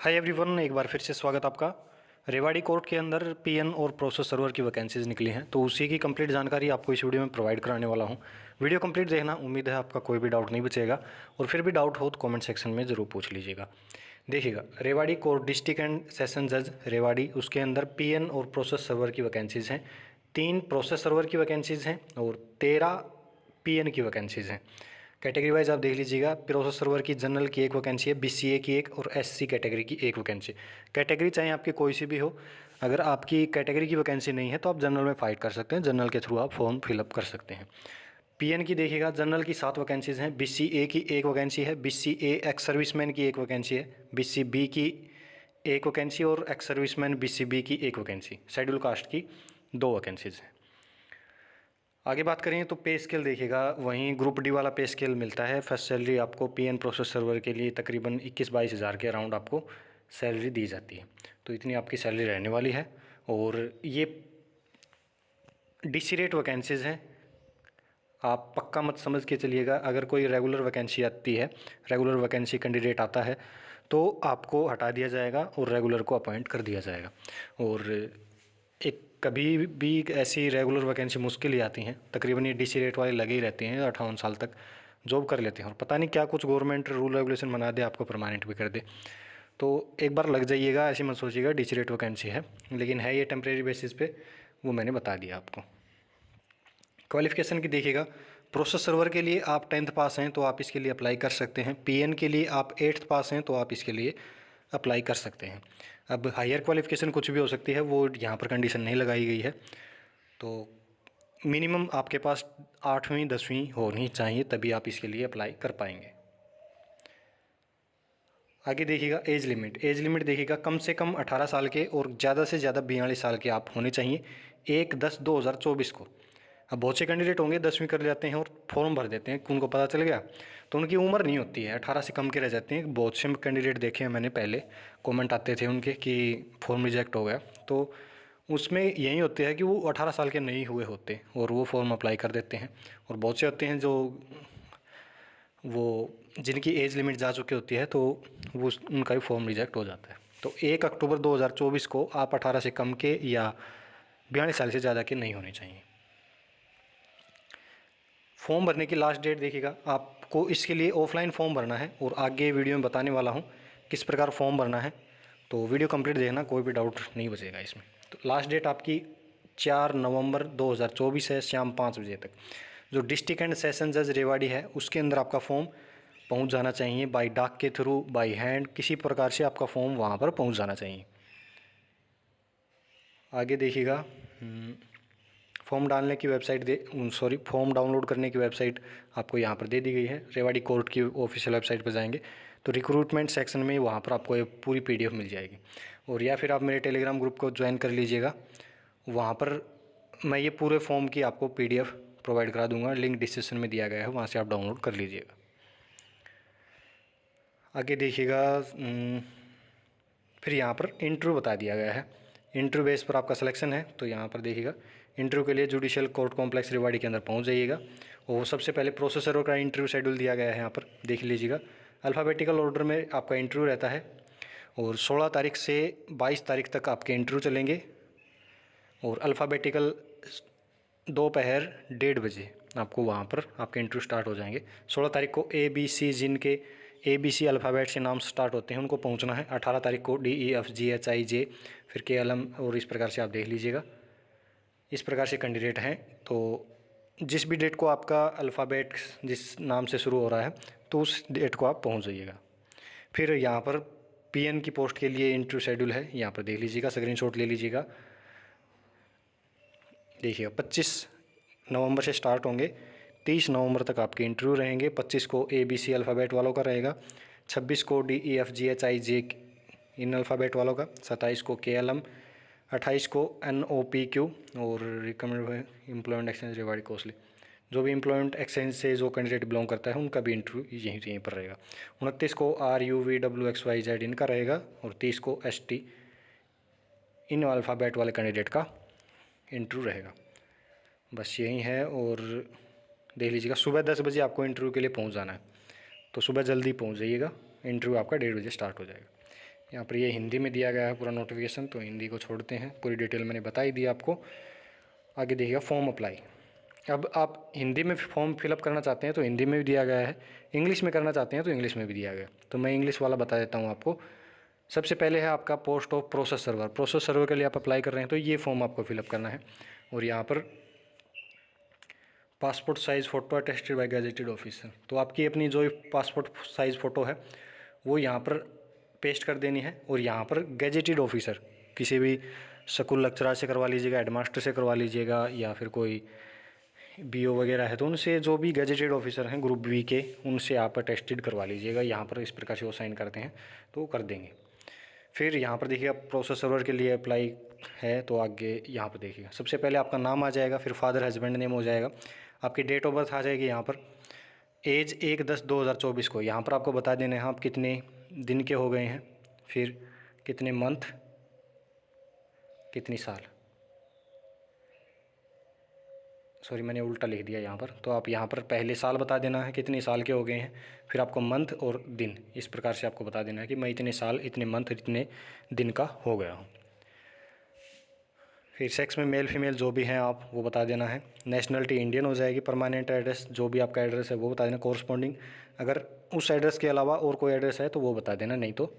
Hi everyone, एक बार फिर से स्वागत आपका। रेवाड़ी कोर्ट के अंदर पीएन और प्रोसेस सर्वर की वैकेंसीज़ निकली हैं, तो उसी की कंप्लीट जानकारी आपको इस वीडियो में प्रोवाइड कराने वाला हूं। वीडियो कंप्लीट देखना, उम्मीद है आपका कोई भी डाउट नहीं बचेगा, और फिर भी डाउट हो तो कमेंट सेक्शन में ज़रूर पूछ लीजिएगा। देखिएगा, Rewari court district and session जज रेवाड़ी, उसके अंदर पीएन और प्रोसेस सर्वर की वैकेंसीज़ हैं। 3 प्रोसेस सर्वर की वैकेंसीज़ हैं और 13 पीएन की वैकेंसीज़ हैं। कैटेगरी वाइज आप देख लीजिएगा, प्रोसेस सर्वर की जनरल की एक वैकेंसी है, बीसीए की एक और एससी कैटेगरी की एक वैकेंसी। कैटेगरी चाहे आपकी कोई सी भी हो, अगर आपकी कैटेगरी की वैकेंसी नहीं है तो आप जनरल में फाइट कर सकते हैं, जनरल के थ्रू आप फॉर्म फिलअप कर सकते हैं। पीएन की देखिएगा, जनरल की 7 वैकेंसीज़ हैं, बीसीए की एक वैकेंसी है, बीसीए एक्स सर्विसमैन की एक वैकेंसी है, बीसीबी की एक वैकेंसी और एक्स सर्विसमैन बीसीबी की एक वैकेंसी, शेड्यूल कास्ट की 2 वैकेंसीज़ हैं। आगे बात करें तो पे स्केल देखिएगा, वहीं ग्रुप डी वाला पे स्केल मिलता है। फर्स्ट सैलरी आपको पीएन प्रोसेस सर्वर के लिए तकरीबन 21-22 हज़ार के अराउंड आपको सैलरी दी जाती है, तो इतनी आपकी सैलरी रहने वाली है। और ये डीसी रेट वैकेंसीज़ हैं, आप पक्का मत समझ के चलिएगा। अगर कोई रेगुलर वैकेंसी आती है, रेगुलर वैकेंसी कैंडिडेट आता है, तो आपको हटा दिया जाएगा और रेगुलर को अपॉइंट कर दिया जाएगा। और एक कभी भी ऐसी रेगुलर वैकेंसी मुश्किल ही आती हैं, तकरीबन ये डीसी रेट वाले लगे ही रहते हैं, 58 साल तक जॉब कर लेते हैं, और पता नहीं क्या कुछ गवर्नमेंट रूल रेगुलेशन बना दे, आपको परमानेंट भी कर दे। तो एक बार लग जाइएगा, ऐसी मत सोचिएगा डीसी रेट वैकेंसी है, लेकिन है ये टेम्प्रेरी बेसिस पे, वो मैंने बता दिया आपको। क्वालिफ़िकेशन की देखिएगा, प्रोसेस सर्वर के लिए आप 10th पास हैं तो आप इसके लिए अप्लाई कर सकते हैं। पीएन के लिए आप 8th पास हैं तो आप इसके लिए अप्लाई कर सकते हैं। अब हायर क्वालिफ़िकेशन कुछ भी हो सकती है, वो यहाँ पर कंडीशन नहीं लगाई गई है। तो मिनिमम आपके पास 8वीं 10वीं होनी चाहिए, तभी आप इसके लिए अप्लाई कर पाएंगे। आगे देखिएगा, एज लिमिट। एज लिमिट देखिएगा, कम से कम 18 साल के और ज़्यादा से ज़्यादा 42 साल के आप होने चाहिए 1/10/2024 को। अब बहुत से कैंडिडेट होंगे 10वीं कर जाते हैं और फॉर्म भर देते हैं, उनको पता चल गया तो उनकी उम्र नहीं होती है, 18 से कम के रह जाते हैं। बहुत से कैंडिडेट देखे हैं मैंने, पहले कमेंट आते थे उनके कि फॉर्म रिजेक्ट हो गया, तो उसमें यही होता है कि वो 18 साल के नहीं हुए होते और वो फॉर्म अप्लाई कर देते हैं। और बहुत से होते हैं जो वो जिनकी एज लिमिट जा चुकी होती है, तो वो उनका भी फॉर्म रिजेक्ट हो जाता है। तो 1 अक्टूबर 2024 को आप 18 से कम के या 42 साल से ज़्यादा के नहीं होने चाहिए। फॉर्म भरने की लास्ट डेट देखिएगा, आपको इसके लिए ऑफलाइन फॉर्म भरना है, और आगे वीडियो में बताने वाला हूँ किस प्रकार फॉर्म भरना है, तो वीडियो कंप्लीट देखना, कोई भी डाउट नहीं बचेगा इसमें। तो लास्ट डेट आपकी 4 नवंबर 2024 है, शाम 5 बजे तक। जो डिस्ट्रिक्ट एंड सेशन जज रेवाड़ी है, उसके अंदर आपका फॉर्म पहुंच जाना चाहिए, बाय डाक के थ्रू, बाय हैंड, किसी प्रकार से आपका फॉर्म वहां पर पहुंच जाना चाहिए। आगे देखिएगा, फॉर्म डालने की वेबसाइट फॉर्म डाउनलोड करने की वेबसाइट आपको यहाँ पर दे दी गई है। रेवाड़ी कोर्ट की ऑफिशियल वेबसाइट पर जाएंगे तो रिक्रूटमेंट सेक्शन में वहाँ पर आपको एक पूरी पीडीएफ मिल जाएगी, और या फिर आप मेरे टेलीग्राम ग्रुप को ज्वाइन कर लीजिएगा। वहाँ पर मैं ये पूरे फॉर्म की आपको पीडीएफ प्रोवाइड करा दूँगा, लिंक डिस्क्रिप्शन में दिया गया है, वहाँ से आप डाउनलोड कर लीजिएगा। आगे देखिएगा, फिर यहाँ पर इंटरव्यू बता दिया गया है। इंटरव्यू बेस पर आपका सिलेक्शन है, तो यहाँ पर देखिएगा, इंटरव्यू के लिए जुडिशियल कोर्ट कॉम्प्लेक्स रेवाड़ी के अंदर पहुँच जाइएगा। और सबसे पहले प्रोसेस सर्वर का इंटरव्यू शेड्यूल दिया गया है, यहाँ पर देख लीजिएगा। अल्फ़ाबेटिकल ऑर्डर में आपका इंटरव्यू रहता है, और 16 तारीख से 22 तारीख तक आपके इंटरव्यू चलेंगे, और अल्फ़ाबेटिकल दोपहर 1:30 बजे आपको वहाँ पर आपके इंटरव्यू स्टार्ट हो जाएंगे। 16 तारीख को ABC, जिनके ABC अल्फ़ाबेट से नाम स्टार्ट होते हैं, उनको पहुँचना है। 18 तारीख को DEFGHIJ, फिर KLM, और इस प्रकार से आप देख लीजिएगा। इस प्रकार से कैंडिडेट हैं, तो जिस भी डेट को आपका अल्फ़ाबेट जिस नाम से शुरू हो रहा है, तो उस डेट को आप पहुँच जाइएगा। फिर यहाँ पर PN की पोस्ट के लिए इंटरव्यू शेड्यूल है, यहाँ पर देख लीजिएगा, स्क्रीनशॉट ले लीजिएगा। देखिएगा, 25 नवंबर से स्टार्ट होंगे, 30 नवंबर तक आपके इंटरव्यू रहेंगे। 25 को ABC अल्फ़ाबेट वालों का रहेगा, 26 को DEFGHIJ इन अल्फ़ाबेट वालों का, 27 को KLM, 28 को NOPQ, और recommend employment exchange Rewari Kosli, जो भी एम्प्लॉयमेंट एक्सचेंज से जो कैंडिडेट बिलोंग करता है उनका भी इंटरव्यू यहीं पर रहेगा। 29 को RUVWXYZ इनका रहेगा, और 30 को ST इन अल्फ़ाबेट वाले कैंडिडेट का इंटरव्यू रहेगा। बस यही है, और देख लीजिएगा, सुबह 10 बजे आपको इंटरव्यू के लिए पहुंच जाना है, तो सुबह जल्दी पहुंच जाइएगा, इंटरव्यू आपका 1:30 बजे स्टार्ट हो जाएगा। यहाँ पर ये हिंदी में दिया गया है पूरा नोटिफिकेशन, तो हिंदी को छोड़ते हैं, पूरी डिटेल मैंने बता ही दी आपको। आगे देखिएगा फॉर्म अप्लाई। अब आप हिंदी में फॉर्म फिलअप करना चाहते हैं तो हिंदी में भी दिया गया है, इंग्लिश में करना चाहते हैं तो इंग्लिश में भी दिया गया है। तो मैं इंग्लिश वाला बता देता हूँ आपको। सबसे पहले है आपका post of process server. Process server के लिए आप अप्लाई कर रहे हैं तो ये फॉर्म आपको फिलअप करना है। और यहाँ पर passport size photo attested bye gazetted officer, तो आपकी अपनी जो पासपोर्ट साइज़ फ़ोटो है वो यहाँ पर पेस्ट कर देनी है। और यहाँ पर गैजेटेड ऑफिसर किसी भी स्कूल लेक्चरर से करवा लीजिएगा, हेडमास्टर से करवा लीजिएगा, या फिर कोई बीओ वगैरह है तो उनसे, जो भी गैजेटेड ऑफिसर हैं ग्रुप बी के, उनसे आप अटेस्टेड करवा लीजिएगा। यहाँ पर इस प्रकार से वो साइन करते हैं तो वो कर देंगे। फिर यहाँ पर देखिएगा प्रोसेस सर्वर के लिए अप्लाई है तो आगे यहाँ पर देखिएगा सबसे पहले आपका नाम आ जाएगा, फिर फादर हस्बैंड नेम हो जाएगा, आपकी डेट ऑफ बर्थ आ जाएगी। यहाँ पर एज 1/10/2024 को यहाँ पर आपको बता देना है आप कितने दिन के हो गए हैं, फिर कितने मंथ, कितनी साल, सॉरी मैंने उल्टा लिख दिया यहाँ पर। तो आप यहाँ पर पहले साल बता देना है कितने साल के हो गए हैं, फिर आपको मंथ और दिन, इस प्रकार से आपको बता देना है कि मैं इतने साल, इतने मंथ, इतने दिन का हो गया हूँ। फिर सेक्स में मेल फीमेल जो भी हैं आप वो बता देना है। नेशनलिटी इंडियन हो जाएगी। परमानेंट एड्रेस जो भी आपका एड्रेस है वो बता देना। कोरस्पॉन्डिंग अगर उस एड्रेस के अलावा और कोई एड्रेस है तो वो बता देना, नहीं तो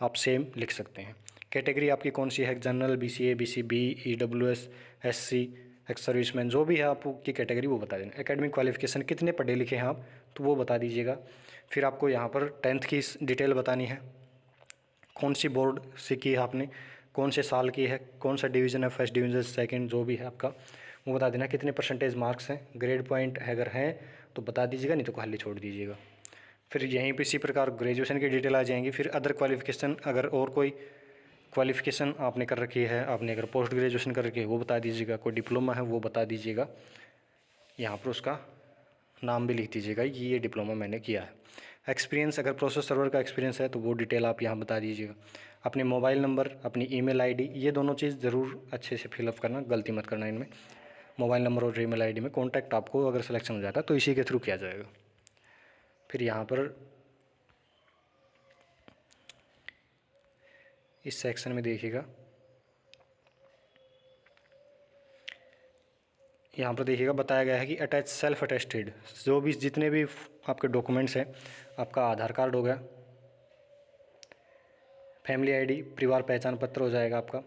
आप सेम लिख सकते हैं। कैटेगरी आपकी कौन सी है, general, BCA, BCB, EWS, SC, ex serviceman, जो भी है आपकी कैटेगरी वो बता देना। एकेडमिक क्वालिफिकेशन कितने पढ़े लिखे हैं आप तो वो बता दीजिएगा। फिर आपको यहाँ पर 10th की डिटेल बतानी है, कौन सी बोर्ड से की है आपने, कौन से साल की है, कौन सा डिवीज़न है, फर्स्ट डिवीज़न, सेकंड, जो भी है आपका वो बता देना। कितने परसेंटेज मार्क्स हैं, ग्रेड पॉइंट अगर हैं तो बता दीजिएगा, नहीं तो खाली छोड़ दीजिएगा। फिर यहीं पे इसी प्रकार ग्रेजुएशन की डिटेल आ जाएंगी। फिर अदर क्वालिफ़िकेशन, अगर और कोई क्वालिफ़िकेशन आपने कर रखी है, आपने अगर पोस्ट ग्रेजुएशन कर रखी है वो बता दीजिएगा, कोई डिप्लोमा है वो बता दीजिएगा। यहाँ पर उसका नाम भी लिख दीजिएगा, ये डिप्लोमा मैंने किया है। एक्सपीरियंस, अगर प्रोसेस सर्वर का एक्सपीरियंस है तो वो डिटेल आप यहाँ बता दीजिएगा। अपने मोबाइल नंबर, अपनी ईमेल आईडी, ये दोनों चीज़ ज़रूर अच्छे से फिलअप करना, गलती मत करना इनमें। मोबाइल नंबर और ईमेल आईडी में कॉन्टैक्ट आपको अगर सिलेक्शन हो जाता है तो इसी के थ्रू किया जाएगा। फिर यहाँ पर इस सेक्शन में देखिएगा, यहाँ पर देखिएगा बताया गया है कि अटैच सेल्फ अटेस्टेड, जो भी जितने भी आपके डॉक्यूमेंट्स हैं, आपका आधार कार्ड हो गया, फैमिली आईडी, परिवार पहचान पत्र हो जाएगा आपका,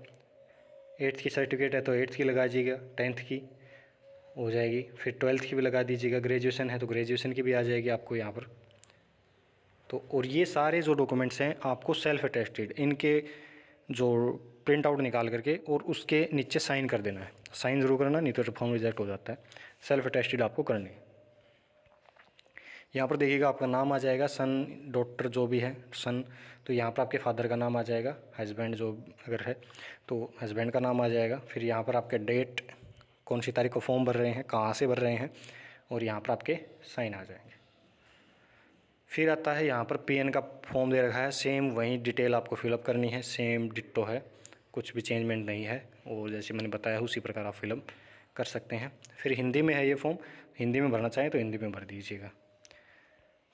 8th की सर्टिफिकेट है तो 8th की लगा दीजिएगा, 10th की हो जाएगी, फिर 12th की भी लगा दीजिएगा, ग्रेजुएशन है तो ग्रेजुएशन की भी आ जाएगी आपको यहाँ पर। तो और ये सारे जो डॉक्यूमेंट्स हैं आपको सेल्फ अटेस्टेड, इनके जो प्रिंट आउट निकाल करके और उसके नीचे साइन कर देना है। साइन ज़रूर करना, नहीं तो फॉर्म रिजेक्ट हो जाता है। सेल्फ अटेस्टेड आपको करनी है। यहाँ पर देखिएगा आपका नाम आ जाएगा, सन, डॉटर जो भी है, सन, तो यहाँ पर आपके फादर का नाम आ जाएगा, हस्बैंड जो अगर है तो हस्बैंड का नाम आ जाएगा। फिर यहाँ पर आपके डेट, कौन सी तारीख को फॉर्म भर रहे हैं, कहाँ से भर रहे हैं, और यहाँ पर आपके साइन आ जाएंगे। फिर आता है यहाँ पर PN का फॉर्म दे रखा है, सेम वही डिटेल आपको फिलअप करनी है, सेम डिट्टो है, कुछ भी चेंजमेंट नहीं है, और जैसे मैंने बताया उसी प्रकार आप फिलअप कर सकते हैं। फिर हिंदी में है ये फॉर्म, हिंदी में भरना चाहें तो हिंदी में भर दीजिएगा।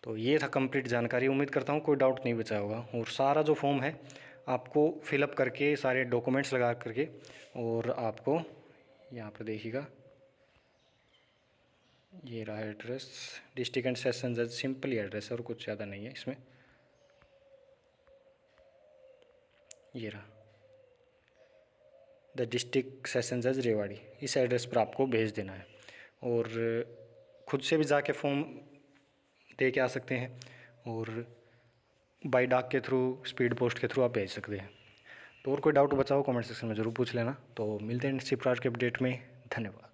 तो ये था कंप्लीट जानकारी, उम्मीद करता हूँ कोई डाउट नहीं बचा होगा। और सारा जो फॉर्म है आपको फिलअप करके, सारे डॉक्यूमेंट्स लगा करके, और आपको यहाँ पर देखिएगा ये रहा एड्रेस, डिस्ट्रिक्ट एंड सेशन जज, सिंपल ही एड्रेस है और कुछ ज़्यादा नहीं है इसमें। ये रहा द डिस्ट्रिक्ट सेशन जज रेवाड़ी, इस एड्रेस पर आपको भेज देना है। और खुद से भी जाके फॉर्म दे के आ सकते हैं, और बाई डाक के थ्रू, स्पीड पोस्ट के थ्रू आप भेज सकते हैं। तो और कोई डाउट बचा हो कमेंट सेक्शन में ज़रूर पूछ लेना। तो मिलते हैं इसी प्रकार के अपडेट में, धन्यवाद।